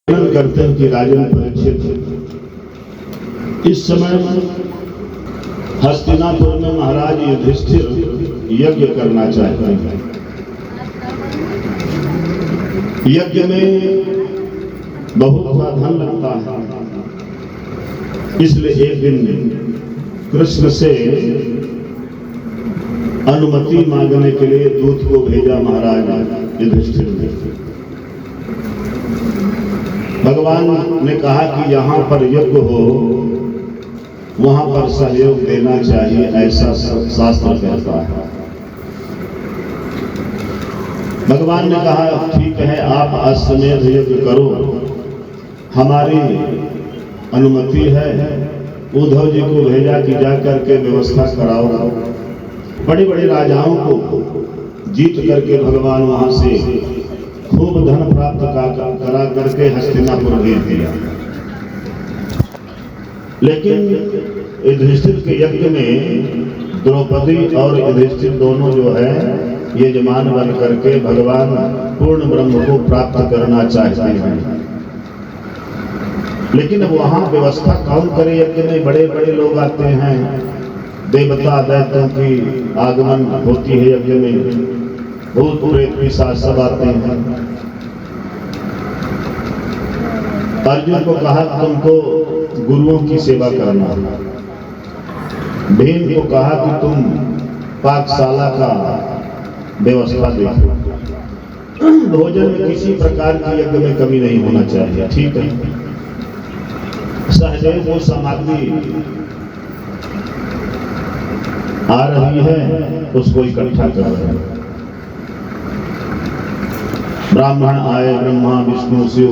वर्णन करते हैं कि राजन परीक्षित इस समय हस्तिनापुर में महाराज युधिष्ठिर यज्ञ करना चाहते हैं। यज्ञ में बहुत सा धन लगता है, इसलिए एक दिन कृष्ण से अनुमति मांगने के लिए दूत को भेजा महाराज युधिष्ठिर ने। भगवान ने कहा कि यहाँ पर यज्ञ हो, वहां पर सहयोग देना चाहिए, ऐसा शास्त्र कहता है। भगवान ने कहा ठीक है, आप अश्वमेध यज्ञ करो, हमारी अनुमति है। उद्धव जी को भेजा कि जाकर के व्यवस्था कराओ। बड़े बड़े राजाओं को जीत करके भगवान वहां से खूब धन प्राप्त करा करके हस्तिनापुर भेज दिया। लेकिन युधिष्ठिर के यज्ञ में द्रौपदी और युधिष्ठिर दोनों जो है यजमान बन करके भगवान पूर्ण ब्रह्म को प्राप्त करना चाहते हैं। लेकिन अब वहां व्यवस्था कौन करे? यज्ञ में बड़े बड़े लोग आते हैं, देवता दैत्यों की आगमन होती है यज्ञ में, भूत प्रेत पिशाच सब आते हैं। अर्जुन को कहा तुमको गुरुओं की सेवा करना। भीम को कहा कि तुम पाकशाला का व्यवस्था देखो। भोजन में किसी प्रकार की यज्ञ में कमी नहीं होना चाहिए। ठीक है। सहदेव वो सामग्री आ रही है, उसको इकट्ठा कर रहे हैं। ब्राह्मण आए, ब्रह्मा विष्णु शिव,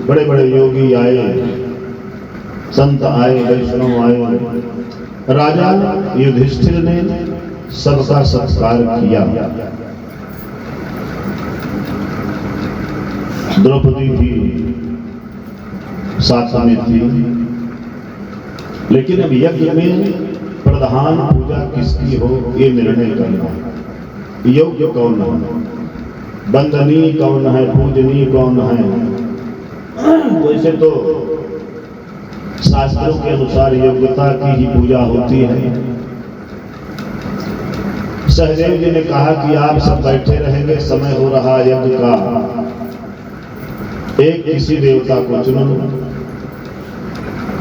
बड़े बड़े योगी आए, संत आए, वैष्णव आए। राजा युधिष्ठिर ने सबका सत्कार किया। द्रौपदी भी साथ में थी। लेकिन अब यज्ञ में प्रधान पूजा किसकी हो, ये निर्णय करना। योग्य कौन है, वंदनीय कौन है, पूजनीय कौन है। वैसे तो शास्त्रों के अनुसार योग्यता की ही पूजा होती है। सहदेव जी ने कहा कि आप सब बैठे रहेंगे, समय हो रहा यज्ञ का, एक किसी देवता को चुनो।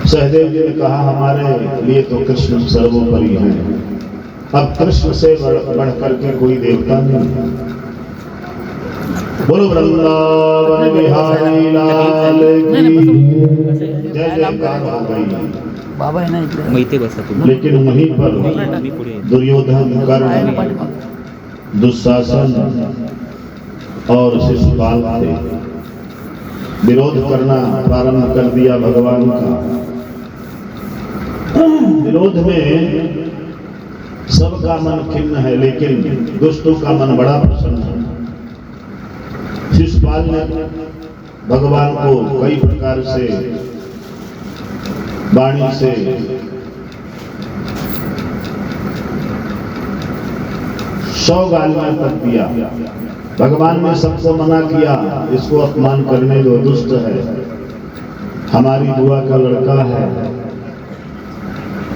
सहदेव जी ने कहा हमारे लिए तो कृष्ण सर्वोपरि है, अब कृष्ण से बढ़ करके कोई देवता नहीं। बोलो वृंदावन बिहारी लाल की जय जयकार हो गई। लेकिन वहीं पर दुर्योधन, कर्ण, दुशासन और शिशुपाल थे। विरोध करना प्रारंभ कर दिया भगवान का। विरोध में सबका मन खिन्न है, लेकिन दुष्टों का मन बड़ा प्रसन्न है। शिशुपाल ने भगवान को कई प्रकार से वाणी से सौ गालियां तक दिया। भगवान ने सबको मना किया, इसको अपमान करने दो, दुष्ट है, हमारी बुआ का लड़का है।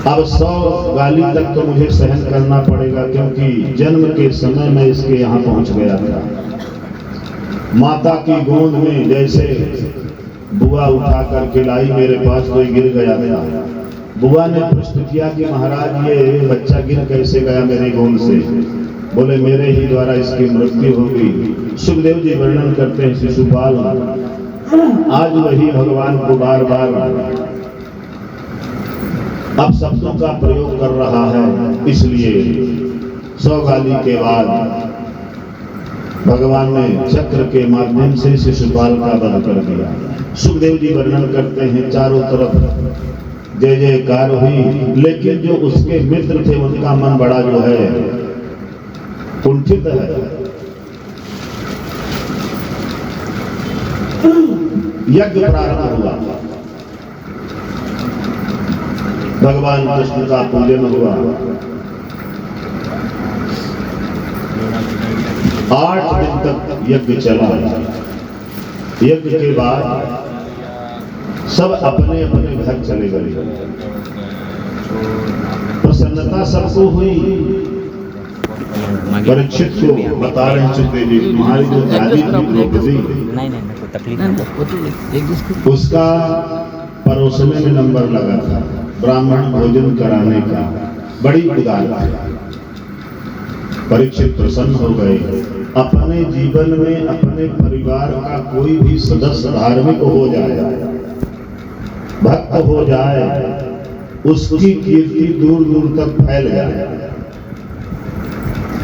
अब 100 गाली तक तो मुझे सहन करना पड़ेगा, क्योंकि जन्म के समय में इसके यहाँ पहुंच गया था। माता की गोद में जैसे बुआ उठा करके लाई मेरे पास, तो गिर गया था। बुआ ने प्रश्न किया कि महाराज ये बच्चा गिर कैसे गया मेरी गोद से? बोले मेरे ही द्वारा इसकी मृत्यु होगी। सुखदेव जी वर्णन करते हैं शिशुपाल आज वही भगवान को बार बार अब शब्दों का प्रयोग कर रहा है। इसलिए 100 गाली के बाद भगवान ने चक्र के माध्यम से शिशुपाल का वध कर दिया। सुखदेव जी वर्णन करते हैं चारों तरफ जय जयकार हुई, लेकिन जो उसके मित्र थे उनका मन बड़ा जो है कुंठित है। यज्ञ प्रारंभ हुआ, भगवान कृष्ण का पूजन हुआ। 8 दिन तक यज्ञ चला। यज्ञ के बाद सब अपने अपने घर चले गए। प्रसन्नता सबको हुई। परीक्षित को बता रहे सुखदेव जी, तुम्हारी जो दादी थी द्रौपदी, उसका परोसने में नंबर लगा था, ब्राह्मण भोजन कराने का, बड़ी उदार थी। परीक्षित प्रसन्न हो गए। अपने जीवन में अपने परिवार का कोई भी सदस्य धार्मिक हो जाए, भक्त हो जाए, उसकी कीर्ति दूर दूर तक फैल जाए।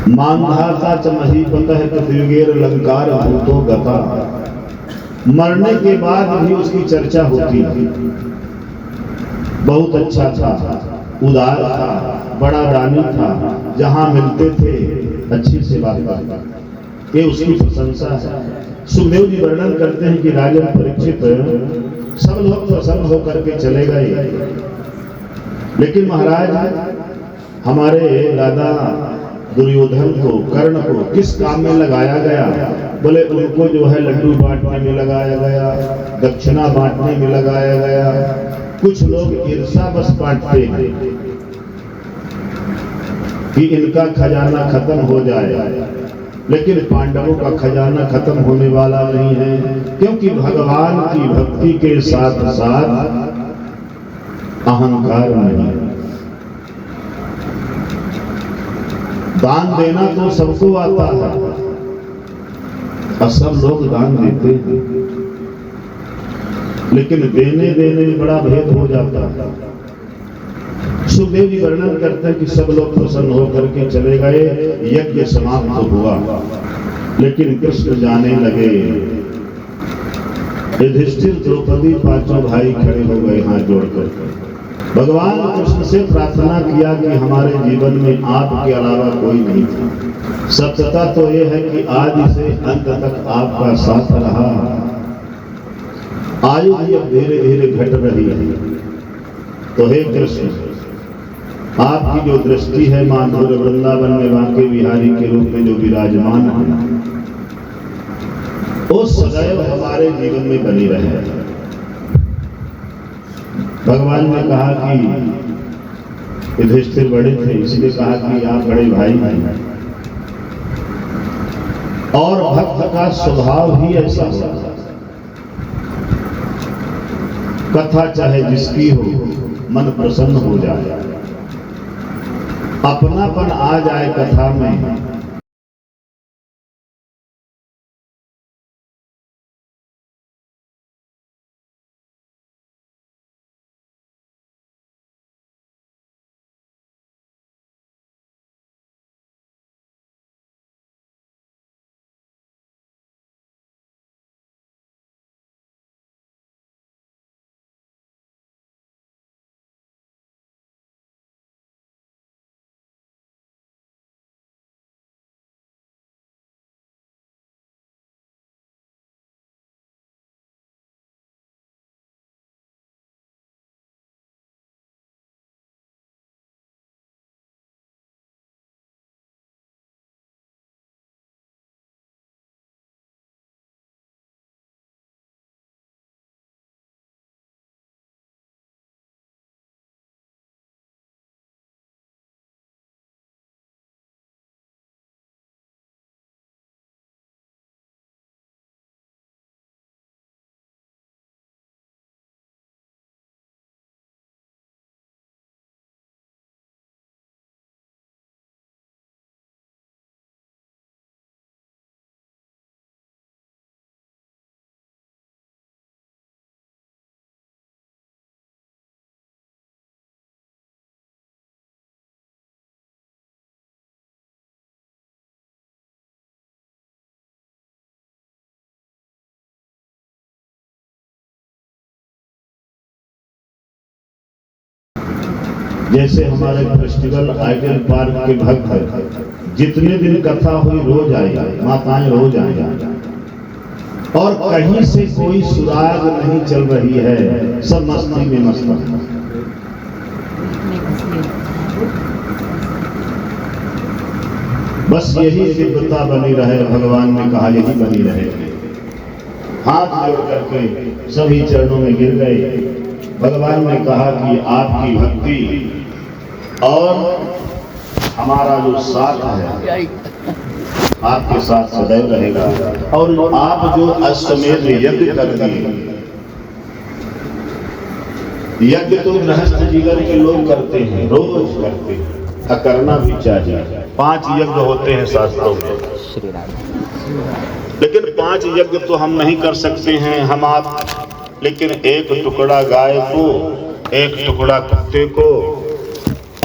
मानधाता च महीपतः कृतयुगेर लंकार भूतो गता, मरने के बाद भी उसकी चर्चा होती थी। बहुत अच्छा था, उदार था, बड़ा दानी था, जहां मिलते थे अच्छी सेवा करता। ये उसकी प्रशंसा है। सुखदेव जी वर्णन करते हैं कि राजा परीक्षित सब लोग प्रसन्न होकर के चले गए, लेकिन महाराज हमारे दादा दुर्योधन को, कर्ण को किस काम में लगाया गया? बोले उनको जो है लड्डू बांटने में लगाया गया, दक्षिणा बांटने में लगाया गया। कुछ लोग ईर्षा बस बांटते हैं कि इनका खजाना खत्म हो जाए, लेकिन पांडवों का खजाना खत्म होने वाला नहीं है, क्योंकि भगवान की भक्ति के साथ साथ अहंकार नहीं। दान देना तो सबको आता है और सब लोग दान देते हैं, लेकिन देने देने में बड़ा भेद हो जाता है। सुखदेव जी वर्णन करते हैं कि सब लोग प्रसन्न होकर के चले गए, यज्ञ समाप्त हुआ, लेकिन कृष्ण जाने लगे। युधिष्ठिर, द्रौपदी, पांचों भाई खड़े हो गए हाथ जोड़कर। भगवान कृष्ण से प्रार्थना किया कि हमारे जीवन में आपके अलावा कोई नहीं था। सत्यता तो यह है कि आदि से अंत तक आपका साथ रहा। आयु भी अब धीरे धीरे घट रही है, तो हे कृष्ण, आपकी जो दृष्टि है माधुर्य वृंदावन में बांके बिहारी के रूप में जो विराजमान है, वो सदैव हमारे जीवन में बनी रहे। भगवान ने कहा कि युधिष्ठिर बड़े थे, इसलिए कहा कि आप बड़े भाई हैं, और भक्त का स्वभाव ही ऐसा होता है। कथा चाहे जिसकी हो, मन प्रसन्न हो जाए, अपनापन आ जाए कथा में। जैसे हमारे फेस्टिवल आइडल पार्क के भक्त है, जितने दिन कथा हुई रोज आएगा, माताएं रोज आएगा, और कहीं से कोई सुराग नहीं चल रही है, सब मस्ती में मस्त है। बस यही दिव्यता बनी रहे, भगवान ने कहा यही बनी रहे। हाथ जोड़ करके सभी चरणों में गिर गए। भगवान ने कहा कि आपकी भक्ति और हमारा जो साथ है आपके साथ सदैव रहेगा। और आप जो अश्वमेध यज्ञ कर दिए, यज्ञ तो गृहस्थ जीवन के लोग करते हैं, रोज करते हैं, करना भी चाहिए। 5 यज्ञ होते हैं शास्त्रों में, लेकिन 5 यज्ञ तो हम नहीं कर सकते हैं हम आप। लेकिन एक टुकड़ा गाय को, एक टुकड़ा कुत्ते को,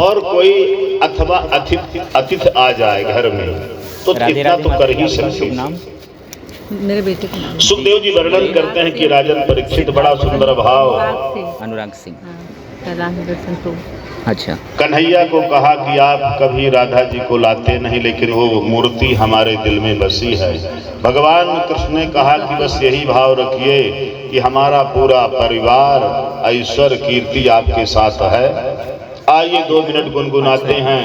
और कोई अथवा अतिथि आ जाए घर में तो इतना तो कर ही सकते हैं। मेरे बेटे का नाम सुखदेव जी वर्णन करते हैं कि राजन परीक्षित, बड़ा सुंदर भाव, अनुराग सिंह, अच्छा, कन्हैया को कहा कि आप कभी राधा जी को लाते नहीं, लेकिन वो मूर्ति हमारे दिल में बसी है। भगवान कृष्ण ने कहा कि बस यही भाव रखिए कि हमारा पूरा परिवार ऐश्वर्य कीर्ति आपके साथ है। आइए 2 मिनट गुनगुनाते हैं।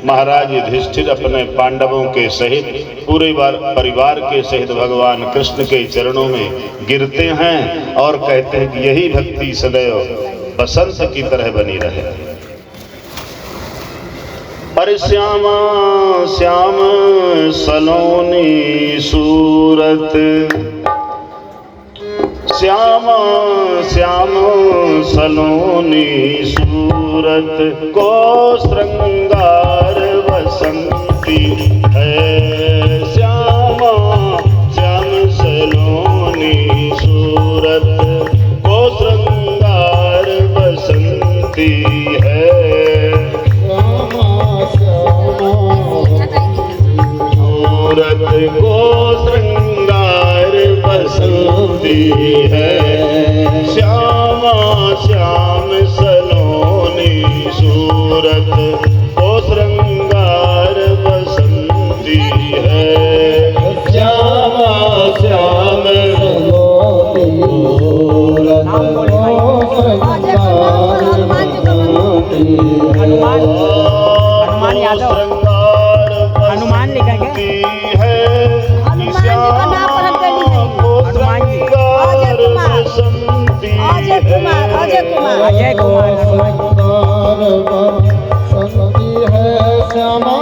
महाराज युधिष्ठिर अपने पांडवों के सहित पूरे परिवार के सहित भगवान कृष्ण के चरणों में गिरते हैं और कहते हैं कि यही भक्ति सदैव बसंत की तरह बनी रहे। पर श्यामा श्याम सलोनी सूरत, श्यामा श्याम सलोनी सूरत को श्रृंगार बसंती है। श्यामा श्याम सलोनी सूरत को श्रृंगार बसंती है। सूरत को श्रृंगार बसंती है। श्यामा श्याम सलोनी सूरत को श्रृंगार बसंती है। श्यामा श्याम सलोनी सूरत को श्रृंगार बसंती है। हनुमान यादव, हनुमान लिखा गया है। अजय कुमार बसंती है। श्यामा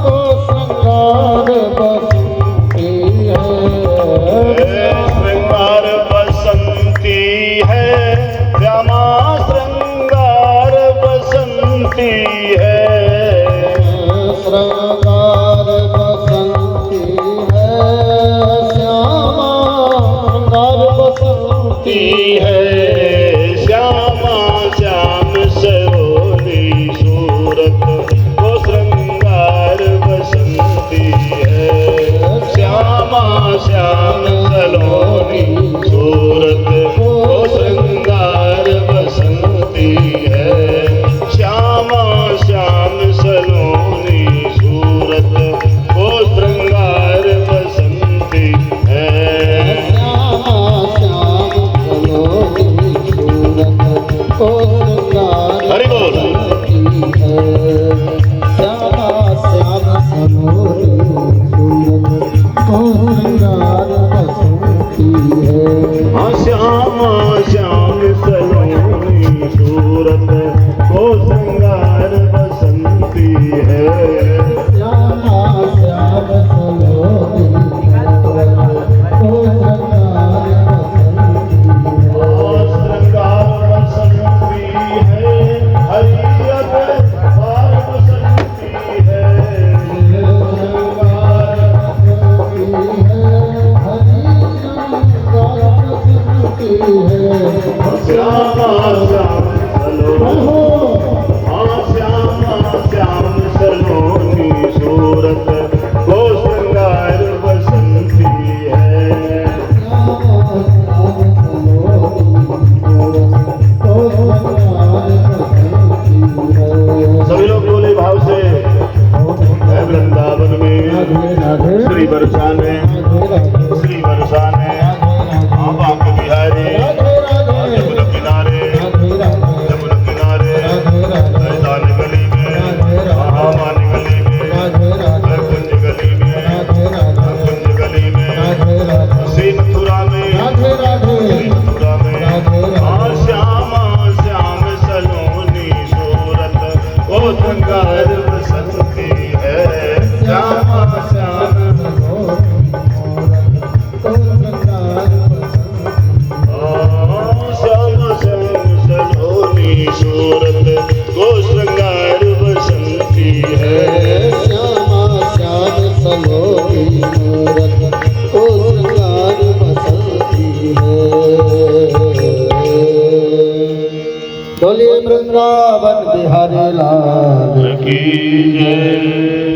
को श्रृंगार बसंती है। श्रृंगार बसंती है। श्यामा श्रृंगार बसंती है। श्रृंगार बसंती है। श्यामा श्रृंगार बसंती है। श्यामा श्याम सलोनी सूरत को श्रृंगार बसंती है। श्यामा श्याम सलोनी सूरत को श्रृंगार बसंती है। श्यामा श्याम सलोनी सूरत को श्रृंगार बसंती है। श्यामा श्याम सलोनी सूरत को श्रृंगार हरि बोल। बसंती है। श्यामा श्याम सलोनी सूरत को श्रृंगार बसंती है। हाँ, श्यामा श्याम सलोनी सूरत को श्रृंगार बसंती है। श्यामा श्याम सलोनी सूरत को श्रृंगार बसंती है। श्रृंगार बसंती है। हरि अवतार बसंती है। श्रृंगार बसंती है। हरि श्रृंगार बसंती है। श्यामा श्याम सलोनी, हाँ श्यामा श्याम सलोनी सूरत को श्रृंगार बसंती है। सभी लोग बोले भाव से, है वृंदावन में श्री बरसाने, श्री बरसाने, हाँ बांके बिहारी, जमुना किनारे, जमुना किनारे। वृंदावन बिहारी लाल की जय।